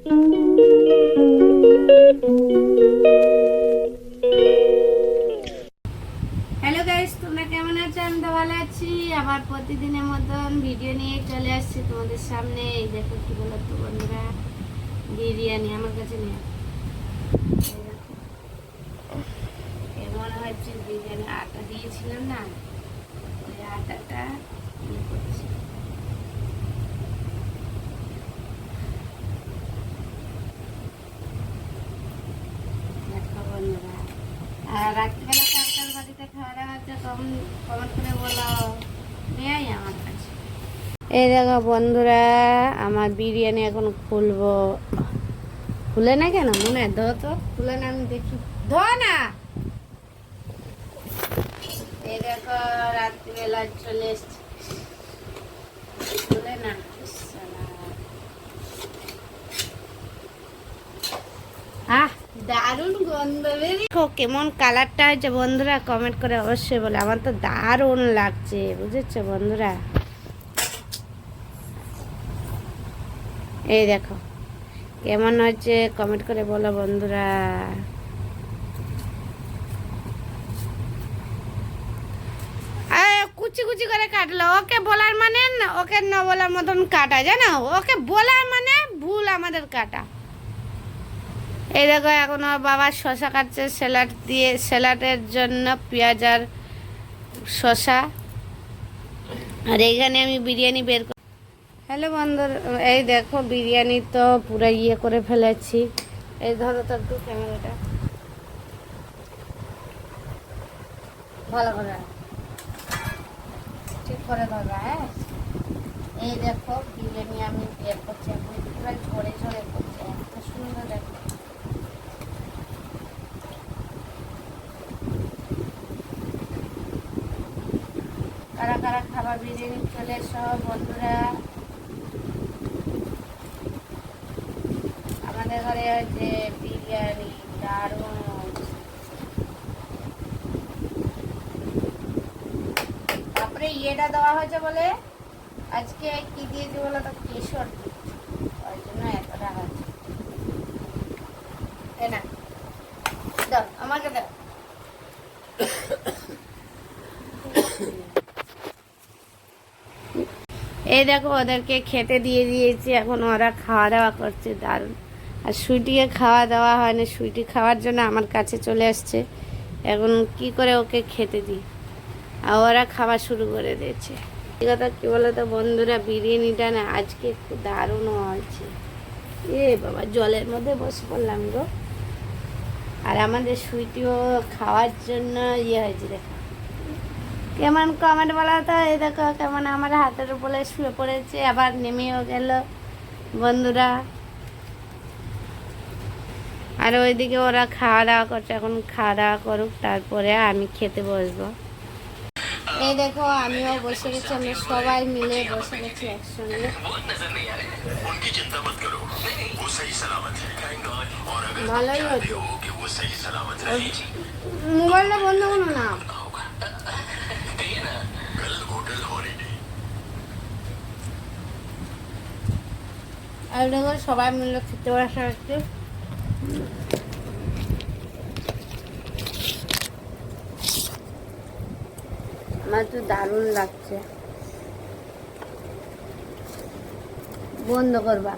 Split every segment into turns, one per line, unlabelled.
Hello guys, তোমরা কেমন আছো? আমি তো ভালো আছি। আবার প্রতিদিনের মতন ভিডিও নিয়ে চলে আসছি তোমাদের সামনে। এই দেখো কি বলো তো বন্ধুরা, বিরিয়ানি আমার কাছে নিয়ে এমন হচ্ছে বিরিয়ানি আটা দিয়েছিলাম না, ওই আটাটা ইয়ে করছি। দেখো বন্ধুরা, আর রাত্রিবেলা কার কার বাড়িতে খাওয়া দাওয়া হচ্ছে কমেন্ট করে বলো, নেই আমার কাছে। এই দেখো বন্ধুরা, আমার বিরিয়ানি এখন খুলবো। খুলে না কেন? মনে হয় ধো তো, খুলে না, আমি দেখি। ধো না। এই দেখো রাত্রিবেলা চলে এসছি, খুলে না। আহ, দারুণ গন্ধ বেরিয়ে। কেমন কালারটা হয়েছে বন্ধুরা কমেন্ট করে অবশ্যই বলে। আমার তো দারুণ লাগছে, বুঝেছো বন্ধুরা। এই দেখো কেমন হচ্ছে কমেন্ট করে বলো বন্ধুরা। কুচি কুচি করে কাটলো, ওকে বলার মানে ওকে ন বলার মতন কাটা, জানো? ওকে বলার মানে ভুল আমাদের কাটা। এই দেখো এখন ওর বাবা শশা কাটছে স্যালাড দিয়ে, স্যালাডের জন্য পেঁয়াজ আর শশা। আর এইখানে আমি বিরিয়ানি বের করি। হ্যালো বন্ধুরা, এই দেখো বিরিয়ানি তো পুরো ইয়ে করে ফেলেছি। এই ধরো তো একটু ক্যামেরাটা ভালো করে ঠিক করে ধরবা। হ্যাঁ, এই দেখো বিরিয়ানি আমি বের করছি, এখন পুরো ঝরে ঝরে করছি, এত সুন্দর দেখো। কারা কারা খাবার বিরিয়ানি চলে সব বন্ধুরা। আমাদের ঘরে হচ্ছে বিরিয়ানি দারুণ। তারপরে ইয়েটা দেওয়া হয়েছে বলে আজকে কি দিয়েছি বলো তো, কেশর, ওই জন্য এতটা হচ্ছে। না দাও, আমাকে দাও। এই দেখো ওদেরকে খেতে দিয়ে দিয়েছি, এখন ওরা খাওয়া দাওয়া করছে দারুণ। আর সুইটিকে খাওয়া দাওয়া হয় না, সুইটি খাওয়ার জন্য আমার কাছে চলে আসছে। এখন কি করে ওকে খেতে দিই, আর ওরা খাওয়া শুরু করে দিয়েছে। এই কথা কী বলো তো বন্ধুরা, বিরিয়ানিটা না আজকে খুব দারুণ হয়েছে। এ বাবা, জলের মধ্যে বসে পড়লাম গো। আর আমাদের সুইটিও খাওয়ার জন্য ইয়ে হয়েছে। দেখো কেমন কমেন্ট বলা তো। এই দেখো কেমন আমার হাতের উপরে শুয়ে পড়েছে, আবার নেমেও গেল বন্ধুরা। আর ওইদিকে ওরা খাওয়া দাওয়া করছে, এখন খাওয়া দাওয়া করুক, তারপরে আমি খেতে বসবো। এই দেখো আমিও বসে গেছি, আমরা সবাই মিলে বসে গেছি একসঙ্গে। ভালোই হচ্ছে। মোবাইলটা বন্ধ করো না। আর দেখো সবাই মিলে খেতে বসা হচ্ছে। আমার তো দারুণ লাগছে। বন্ধ করবা।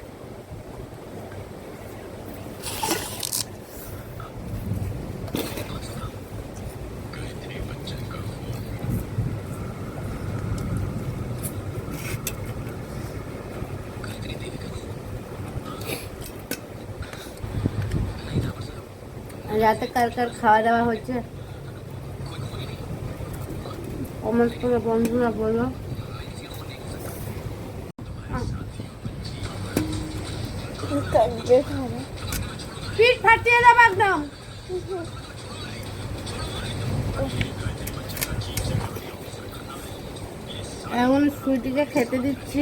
রাতে কার কার খাওয়া দাওয়া হচ্ছে কমেন্ট করে বন্ধুরা বলো। পিঠ ফাটিয়ে দেবো একদম। এখন সুইটিকে খেতে দিচ্ছি।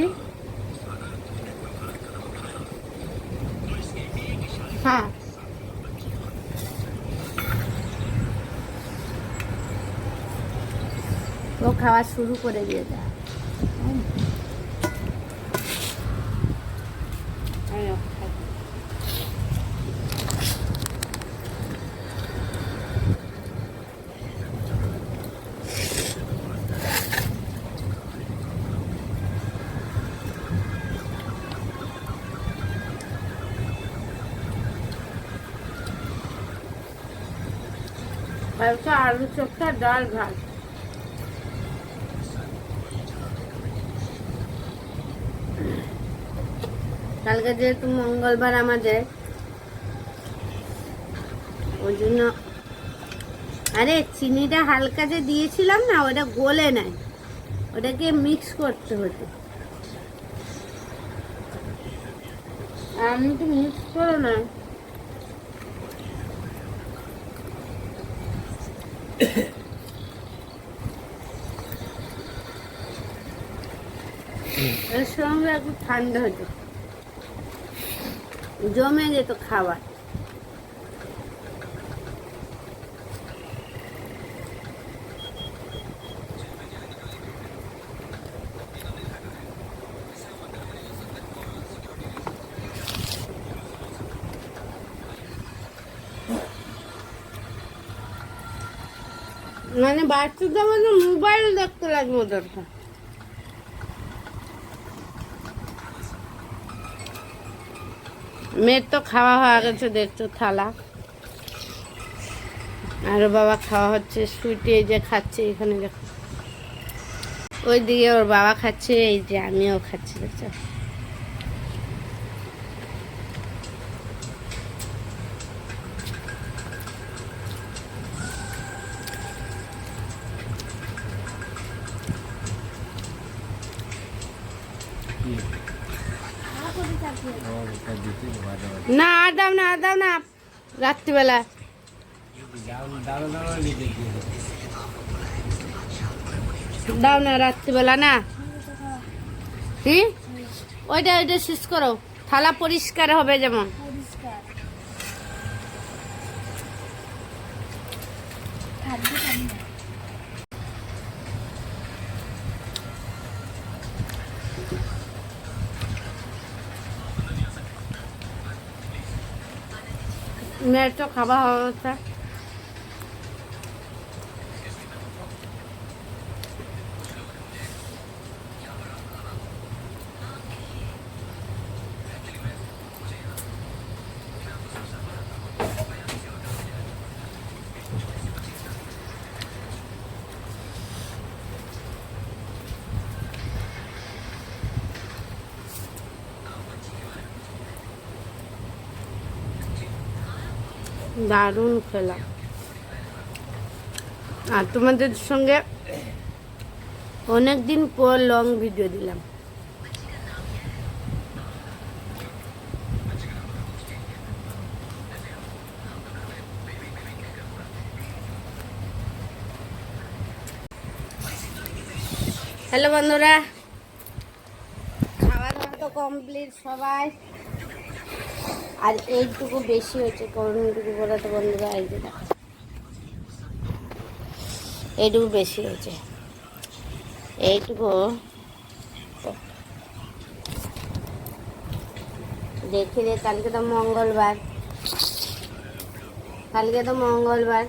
হ্যাঁ, ও খাওয়া শুরু করে দিয়েছে। কালকে আলু চোখা, ডাল, ভাত। কালকে যেহেতু মঙ্গলবার আমাদের, ওই জন্য। আরে চিনিটা হালকা যে দিয়েছিলাম না, ওটা গলে নাই, ওটাকে মিক্স করতে হতো। আমি তো মিক্স করো না। এর সঙ্গে একটু ঠান্ডা হতো, জমে যেত খাবার। মানে বাচ্চাদের মধ্যে মোবাইল দেখতে লাগবে ওদেরটা। মেয়ের তো খাওয়া হয়ে গেছে, দেখছো থালা। আরো বাবা খাওয়া হচ্ছে, সুইটি এই যে খাচ্ছে, এখানে দেখো ওই দিকে ওর বাবা খাচ্ছে, এই যে আমিও খাচ্ছি, দেখছো। না আর দাও না, আর দাও না, রাত্রিবেলা দাও না, রাত্রিবেলা না। হুম, ওইটা ওইটা শেষ করো, থালা পরিষ্কার হবে যেমন। মেয়ের তো খাবার হচ্ছে। দারুণ খেলা। আর তোমাদের সঙ্গে অনেকদিন পর লং ভিডিও দিলাম। হ্যালো বন্ধুরা, খাওয়া দাওয়া তো কমপ্লিট সবাই। আর এইটুকু বেশি হয়েছে, কোনটুকু বলে তো বন্ধুরা, এই যে দেখো এইটুকু বেশি হয়েছে। এইটুকু দেখি রে, কালকে তো মঙ্গলবার, কালকে তো মঙ্গলবার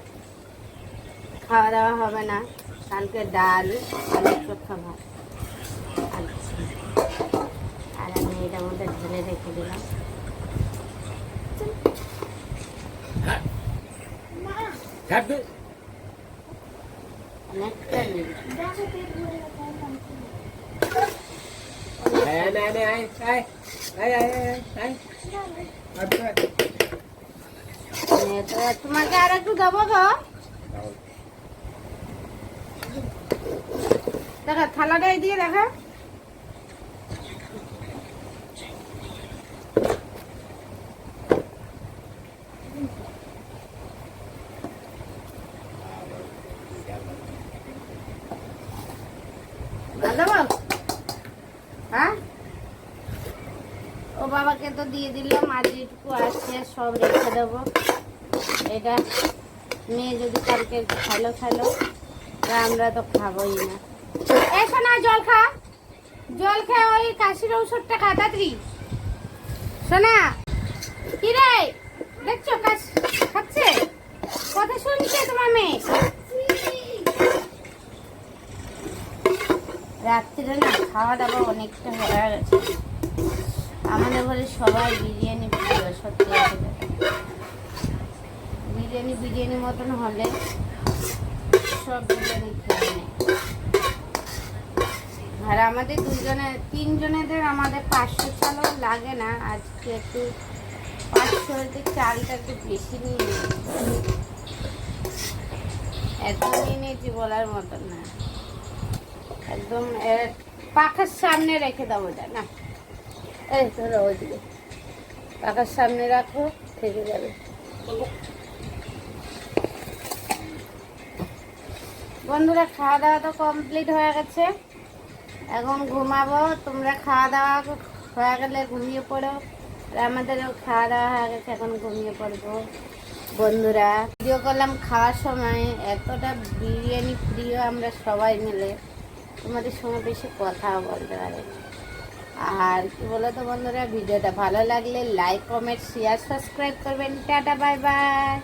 খাওয়া দাওয়া হবে না। কালকে ডাল, আলু চোখা, ভাত, আর আমি এটার মধ্যে ঢেলে রেখে দিলাম। অনেকটা তোমাকে আর একটু দেবো গো। দেখা থালাটা দিয়ে দেখা। হ্যাঁ, ও বাবাকে তো দিয়ে দিলাম, আর যেটুকু আসছে সব রেখে দেবো। এটা মেয়ে যদি কালকে খাইলো খাইলো, আমরা তো খাবোই না। এসো না, জল খা, জল খা, ওই কাশির ঔষধটা খা তাড়াতাড়ি। শোনা কি রে, দেখছো কাশ খাচ্ছে, কথা শুনছে তোমার মেয়ে। রাত্রিরে না খাওয়া দাওয়া অনেকটা হয়ে গেছে। আমাদের ঘরে সবাই বিরিয়ানি প্রিয়, সত্যি বিরিয়ানি বিরিয়ানি মতন হলে সব বিরিয়ানি খেয়ে নেয়। আর আমাদের তিনজনেদের আমাদের 500 চালও লাগে না। আজকে একটু 500 চালটা একটু বেশি নিয়ে নিয়েছি, এত নিয়ে নিয়েছি বলার মতন না। একদম পাখার সামনে রেখে দেবো, যা না এই ধরো ওইদিকে পাখার সামনে রাখো, থেকে যাবে। বন্ধুরা, খাওয়া দাওয়া তো কমপ্লিট হয়ে গেছে, এখন ঘুমাবো। তোমরা খাওয়া দাওয়া হয়ে গেলে ঘুমিয়ে পড়ো, আর আমাদেরও খাওয়া দাওয়া হয়ে গেছে, এখন ঘুমিয়ে পড়বো। বন্ধুরা, ভিডিও করলাম খাওয়ার সময়, এতটা বিরিয়ানি প্রিয় আমরা সবাই মিলে, তোমাদের সঙ্গে বেশি কথাও বলতে পারি। আর কি বলো তো বন্ধুরা, ভিডিওটা ভালো লাগলে লাইক, কমেন্ট, শেয়ার, সাবস্ক্রাইব করবেন। Tata, bye bye.